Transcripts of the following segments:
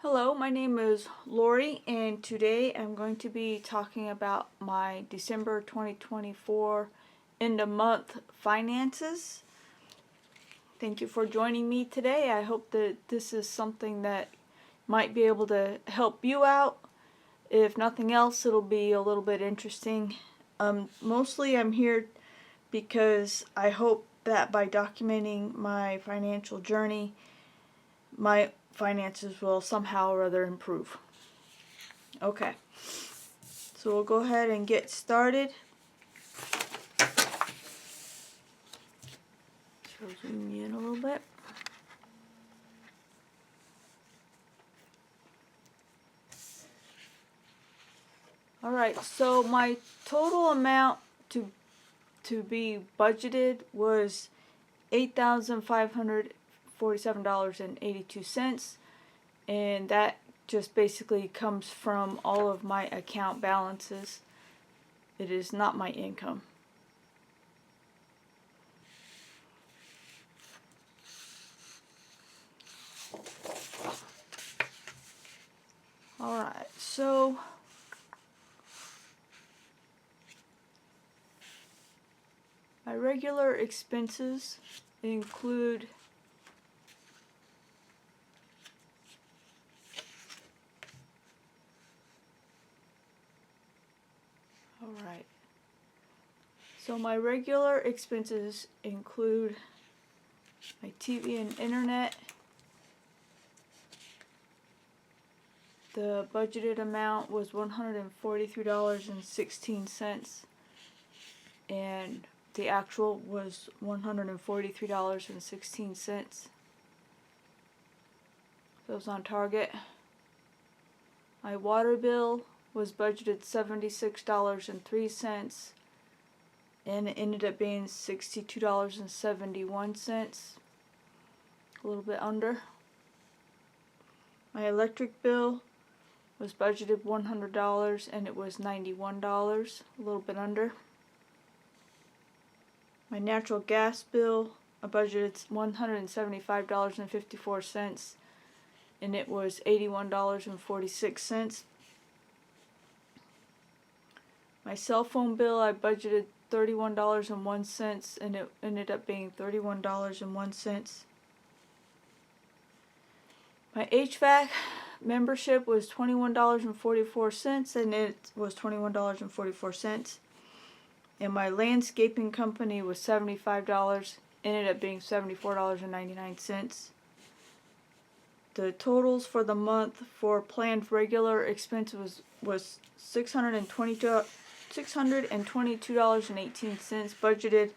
Hello, my name is Lori, and today I'm going to be talking about my December 2024 end of month finances. Thank you for joining me today. I hope that this is something that might be able to help you out. If nothing else, it'll be a little bit interesting. Mostly I'm here because I hope that by documenting my financial journey, my finances will somehow or other improve. Okay, so we'll go ahead and get started. So zoom you in a little bit. Alright, so my total amount to be budgeted was $8,547.82, and that just basically comes from all of my account balances. It is not my income. Alright, so my regular expenses include Alright, so my regular expenses include my TV and internet. The budgeted amount was $143.16, and the actual was $143.16. So it was on target. My water bill was budgeted $76.03, and it ended up being $62.71, a little bit under. My electric bill was budgeted $100, and it was $91, a little bit under. My natural gas bill, I budgeted $175.54, and it was $81.46. My cell phone bill, I budgeted $31.01, and it ended up being $31.01. My HVAC membership was $21.44, and it was $21.44. And my landscaping company was $75, ended up being $74.99. The totals for the month for planned regular expense was $622.18 budgeted,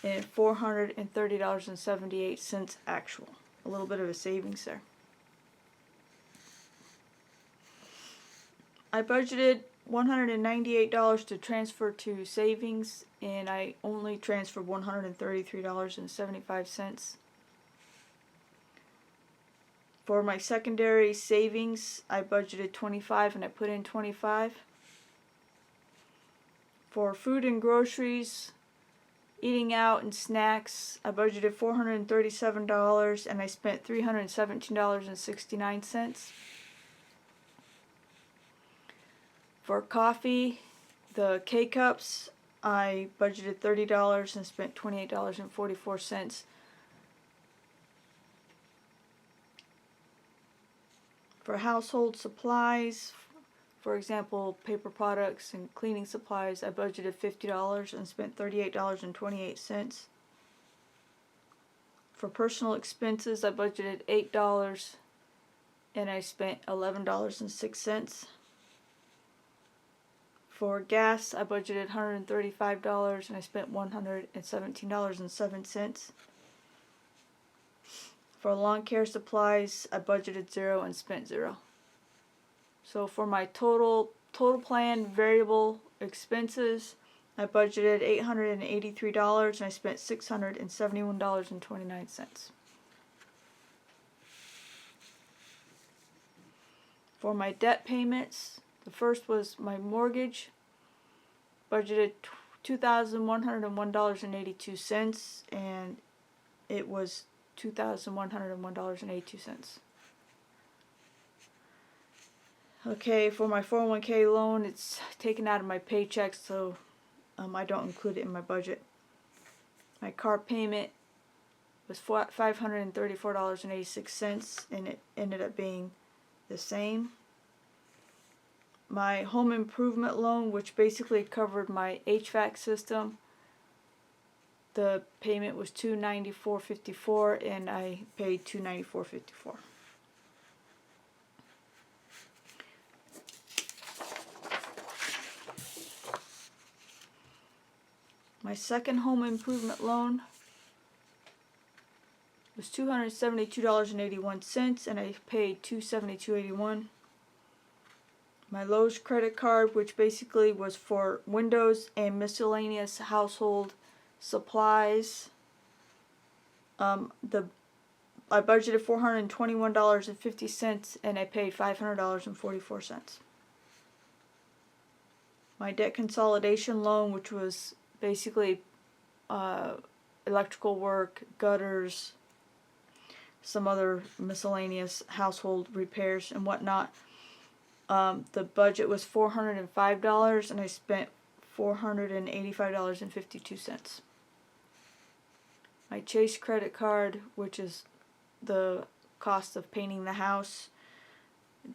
and $430.78 actual. A little bit of a savings there. I budgeted $198 to transfer to savings, and I only transferred $133.75. For my secondary savings, I budgeted $25 and I put in $25. For food and groceries, eating out and snacks, I budgeted $437 and I spent $317.69. For coffee, the K-Cups, I budgeted $30 and spent $28.44. For household supplies, for example, paper products and cleaning supplies, I budgeted $50 and spent $38.28. For personal expenses, I budgeted $8 and I spent $11.06. For gas, I budgeted $135 and I spent $117.07. For lawn care supplies, I budgeted $0 and spent $0. So for my total plan variable expenses, I budgeted $883 and I spent $671.29. For my debt payments, the first was my mortgage, budgeted $2,101.82, and it was $2,101.82. Okay, for my 401k loan, it's taken out of my paycheck, so I don't include it in my budget. My car payment was $534.86, and it ended up being the same. My home improvement loan, which basically covered my HVAC system, the payment was $294.54, and I paid $294.54. My second home improvement loan was $272.81, and I paid $272.81. My Lowe's credit card, which basically was for windows and miscellaneous household supplies, I budgeted $421.50, and I paid $500.44. My debt consolidation loan, which was basically electrical work, gutters, some other miscellaneous household repairs and whatnot. The budget was $405, and I spent $485.52. My Chase credit card, which is the cost of painting the house,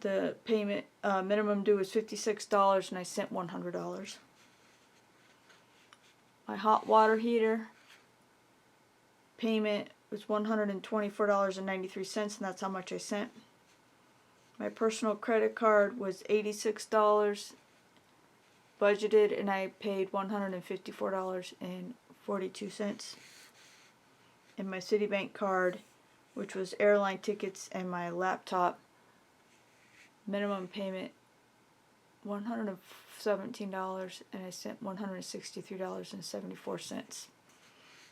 the payment minimum due was $56, and I sent $100. My hot water heater payment was $124.93, and that's how much I sent. My personal credit card was $86 budgeted, and I paid $154.42. And my Citibank card, which was airline tickets and my laptop, minimum payment $117, and I sent $163.74,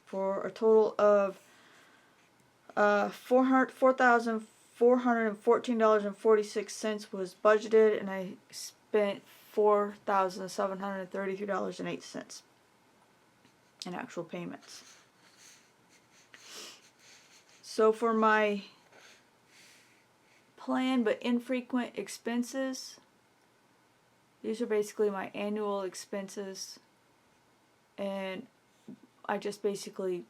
for a total of $4,414.46 was budgeted, and I spent $4,733.08 in actual payments. So for my planned but infrequent expenses, these are basically my annual expenses, and I just basically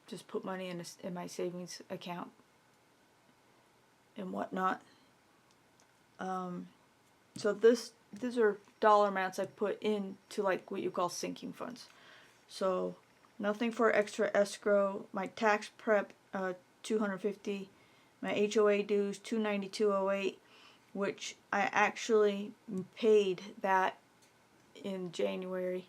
just put money in my savings account and whatnot. So these are dollar amounts I put into like what you call sinking funds. So nothing for extra escrow. My tax prep, $250. My HOA dues, $292.08, which I actually paid that in January.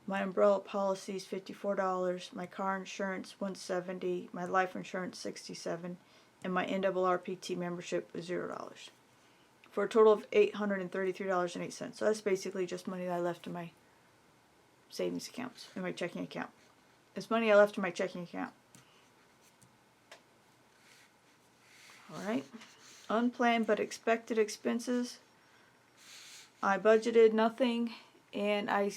My umbrella policy is $54. My car insurance, $170. My life insurance, $67. And my NRRPT membership is $0. For a total of $833.08. So that's basically just money that I left in my savings accounts, in my checking account. It's money I left in my checking account. Alright. Unplanned but expected expenses. I budgeted nothing, and I,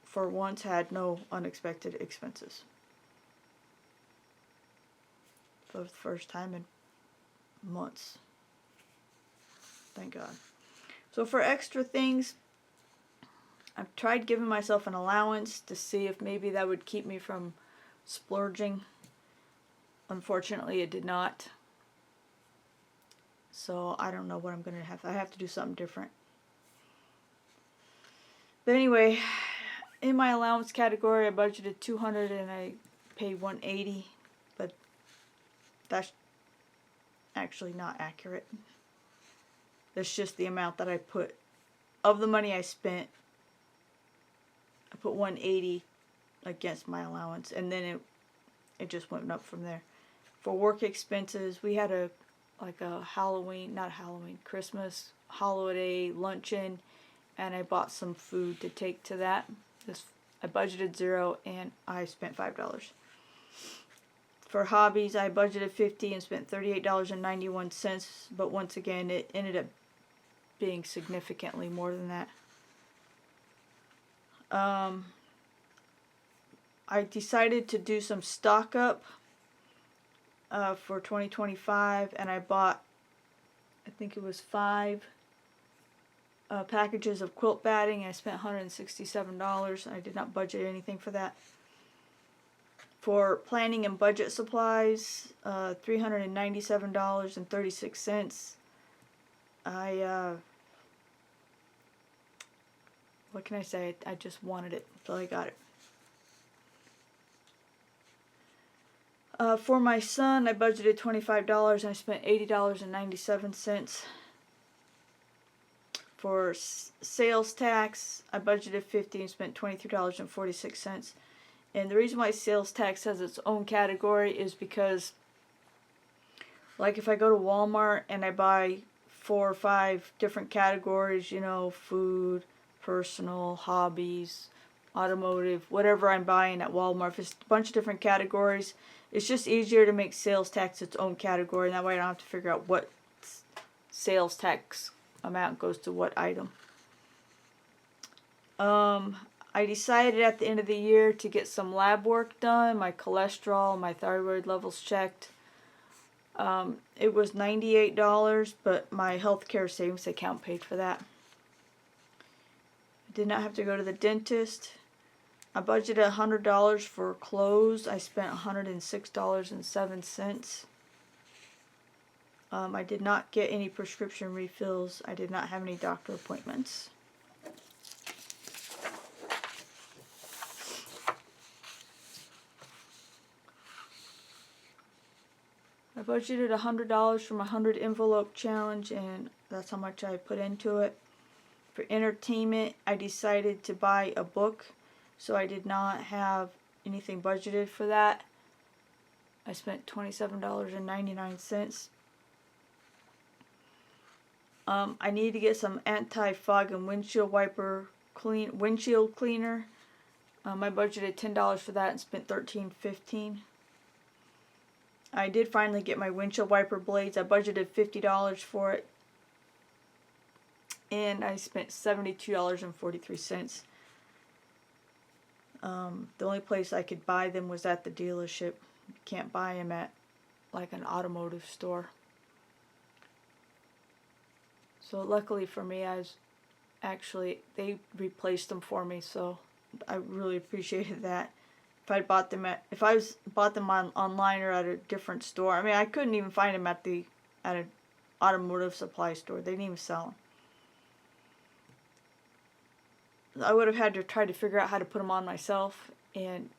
for once, had no unexpected expenses. For the first time in months. Thank God. So for extra things, I've tried giving myself an allowance to see if maybe that would keep me from splurging. Unfortunately, it did not. So I don't know what I'm going to have. I have to do something different. But anyway, in my allowance category, I budgeted $200 and I paid $180, but that's actually not accurate. That's just the amount that I put of the money I spent. I put $180 against my allowance, and then it just went up from there. For work expenses, we had a Christmas holiday luncheon, and I bought some food to take to that. I budgeted $0 and I spent $5. For hobbies, I budgeted $50 and spent $38.91, but once again, it ended up being significantly more than that. I decided to do some stock up for 2025, and I bought I think it was 5 packages of quilt batting. I spent $167. I did not budget anything for that. For planning and budget supplies, $397.36. What can I say? I just wanted it, so I got it. For my son, I budgeted $25 and I spent $80.97. For sales tax, I budgeted $50 and spent $23.46. And the reason why sales tax has its own category is because, like, if I go to Walmart and I buy 4 or 5 different categories, you know, food, personal, hobbies, automotive, whatever I'm buying at Walmart, if it's a bunch of different categories, it's just easier to make sales tax its own category, and that way I don't have to figure out what sales tax amount goes to what item. I decided at the end of the year to get some lab work done, my cholesterol, my thyroid levels checked. It was $98, but my healthcare savings account paid for that. I did not have to go to the dentist. I budgeted $100 for clothes. I spent $106.07. I did not get any prescription refills. I did not have any doctor appointments. I budgeted $100 for my 100 envelope challenge, and that's how much I put into it. For entertainment, I decided to buy a book, so I did not have anything budgeted for that. I spent $27.99. I need to get some anti-fog and windshield cleaner. I budgeted $10 for that and spent $13.15. I did finally get my windshield wiper blades. I budgeted $50 for it, and I spent $72.43. The only place I could buy them was at the dealership. You can't buy them at like an automotive store. So luckily for me, they replaced them for me, so I really appreciated that. If I bought them online or at a different store, I mean, I couldn't even find them at an automotive supply store. They didn't even sell them. I would have had to try to figure out how to put them on myself, and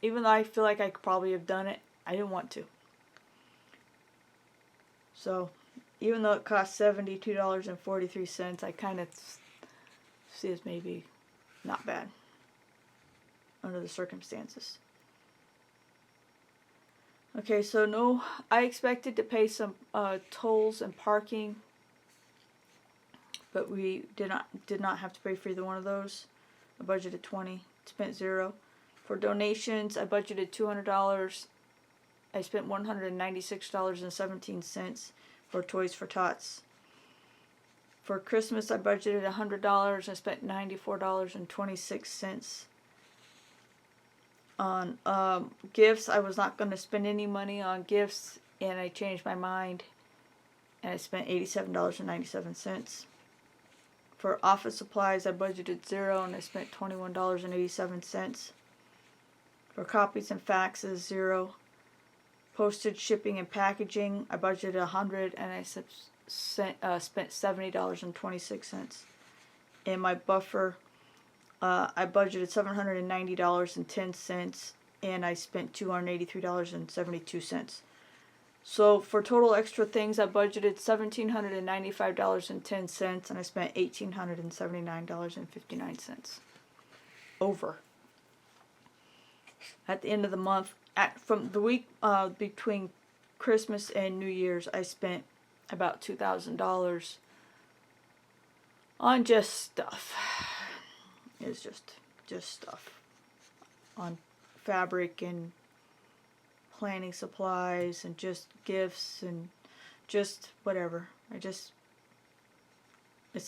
even though I feel like I could probably have done it, I didn't want to. So even though it cost $72.43, I kind of see as maybe not bad under the circumstances. Okay, so I expected to pay some tolls and parking, but we did not have to pay for either one of those. I budgeted $20, spent $0. For donations, I budgeted $200. I spent $196.17 for Toys for Tots. For Christmas, I budgeted $100. I spent $94.26. On gifts, I was not going to spend any money on gifts, and I changed my mind, and I spent $87.97. For office supplies, I budgeted $0, and I spent $21.87. For copies and faxes, $0. Postage, shipping, and packaging, I budgeted $100, and I spent $70.26. And my buffer, I budgeted $790.10, and I spent $283.72. So for total extra things, I budgeted $1,795.10, and I spent $1,879.59 over. At the end of the month, from the week between Christmas and New Year's, I spent about $2,000 on just stuff. It's just stuff on fabric and planning supplies and just gifts and just whatever. It's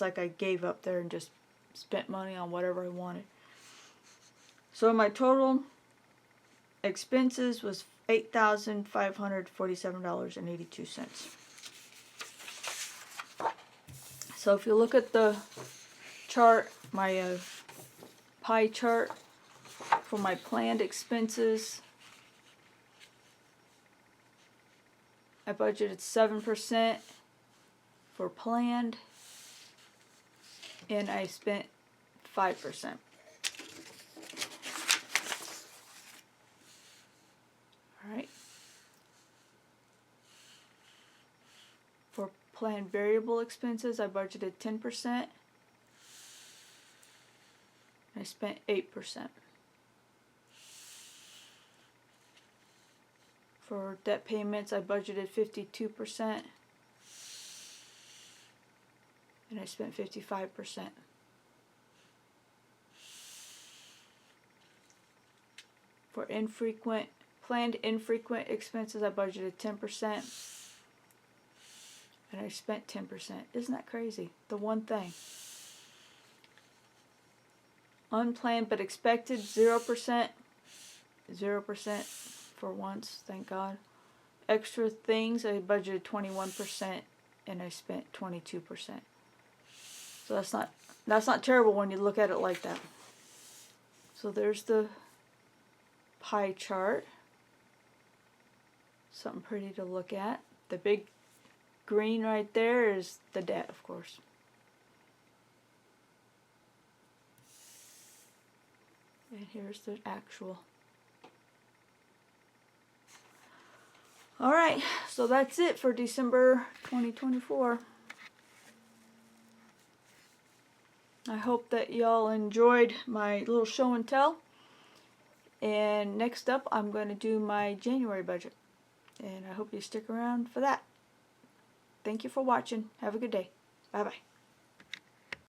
like I gave up there and just spent money on whatever I wanted. So my total expenses was $8,547.82. So if you look at the chart, my pie chart for my planned expenses, I budgeted 7% for planned, and I spent 5%. Alright. For planned variable expenses, I budgeted 10%. I spent 8%. For debt payments, I budgeted 52%. And I spent 55%. For planned infrequent expenses, I budgeted 10%. And I spent 10%. Isn't that crazy? The one thing. Unplanned but expected, 0%. 0% for once, thank God. Extra things, I budgeted 21% and I spent 22%. So that's not terrible when you look at it like that. So there's the pie chart. Something pretty to look at. The big green right there is the debt, of course. And here's the actual. Alright, so that's it for December 2024. I hope that y'all enjoyed my little show and tell. And next up, I'm going to do my January budget. And I hope you stick around for that. Thank you for watching. Have a good day. Bye-bye.